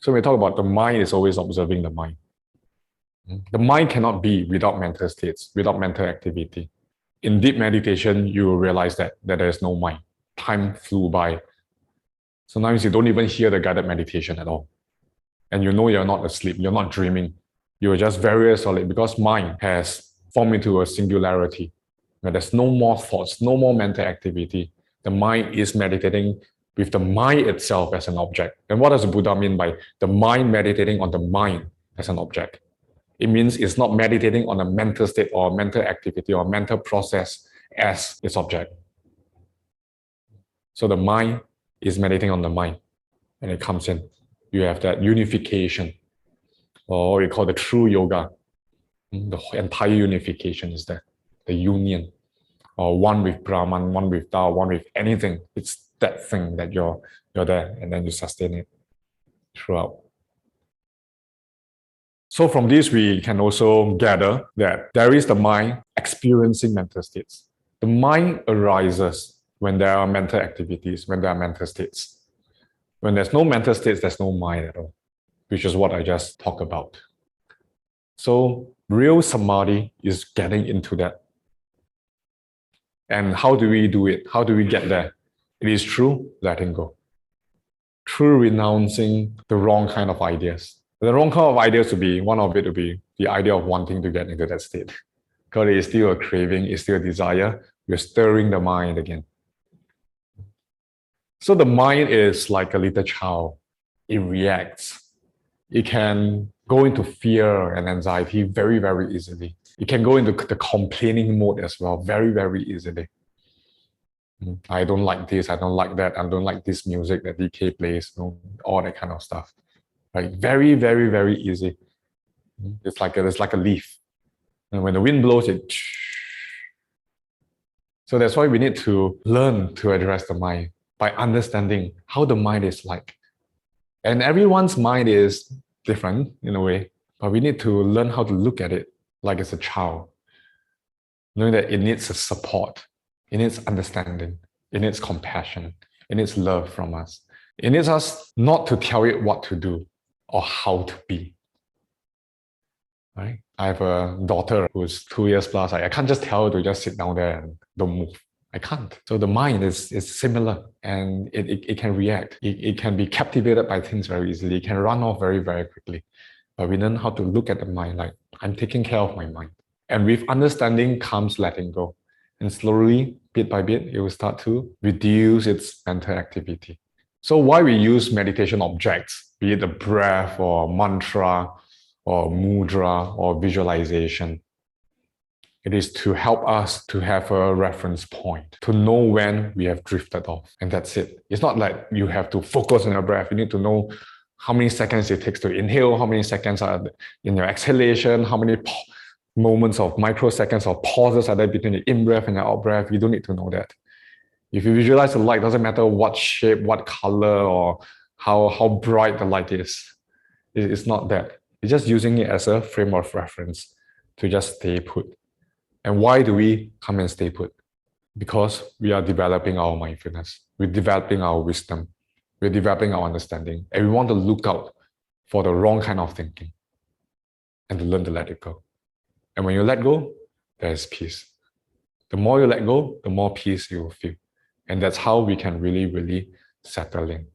So when we talk about the mind is always observing the mind. The mind cannot be without mental states, without mental activity. In deep meditation, you will realize that there is no mind. Time flew by. Sometimes you don't even hear the guided meditation at all. And you know you're not asleep, you're not dreaming. You're just very solid because mind has formed into a singularity. Where there's no more thoughts, no more mental activity. The mind is meditating with the mind itself as an object. And what does the Buddha mean by the mind meditating on the mind as an object? It means it's not meditating on a mental state or mental activity or mental process as its object. So the mind is meditating on the mind, and it comes in. You have that unification, or what we call the true yoga. The entire unification is there, the union, or one with Brahman, one with Tao, one with anything. It's that thing that you're there, and then you sustain it throughout. So from this, we can also gather that there is the mind experiencing mental states. The mind arises when there are mental activities, when there are mental states. When there's no mental states, there's no mind at all, which is what I just talked about. So real samadhi is getting into that. And how do we do it? How do we get there? It is through letting go, through renouncing the wrong kind of ideas. The wrong kind of ideas one of it would be the idea of wanting to get into that state. Because it is still a craving, it's still a desire. We're stirring the mind again. So the mind is like a little child. It reacts. It can go into fear and anxiety very, very easily. It can go into the complaining mode as well, very, very easily. I don't like this, I don't like that, I don't like this music that DK plays, all that kind of stuff. Right? Very, very, very easy. It's like a leaf. And when the wind blows, it... So that's why we need to learn to address the mind by understanding how the mind is like. And everyone's mind is different in a way, but we need to learn how to look at it like it's a child. Knowing that it needs a support, it needs understanding, it needs compassion, it needs love from us. It needs us not to tell it what to do or how to be. Right? I have a daughter who's 2 years plus. I can't just tell her to just sit down there and don't move. I can't. So the mind is similar, and it can react. It can be captivated by things very easily. It can run off very, very quickly. But we learn how to look at the mind like, I'm taking care of my mind. And with understanding comes letting go. And slowly, bit by bit, it will start to reduce its mental activity. So why we use meditation objects, be it a breath or mantra or mudra or visualization, it is to help us to have a reference point, to know when we have drifted off. And that's it. It's not like you have to focus on your breath. You need to know how many seconds it takes to inhale, how many seconds are in your exhalation, how many moments of microseconds or pauses are there between the in-breath and the out-breath. You don't need to know that. If you visualize the light, doesn't matter what shape, what color, or how bright the light is. It's not that. It's just using it as a frame of reference to just stay put. And why do we come and stay put? Because we are developing our mindfulness. We're developing our wisdom. We're developing our understanding. And we want to look out for the wrong kind of thinking and to learn to let it go. And when you let go, there's peace. The more you let go, the more peace you will feel. And that's how we can really, really settle in.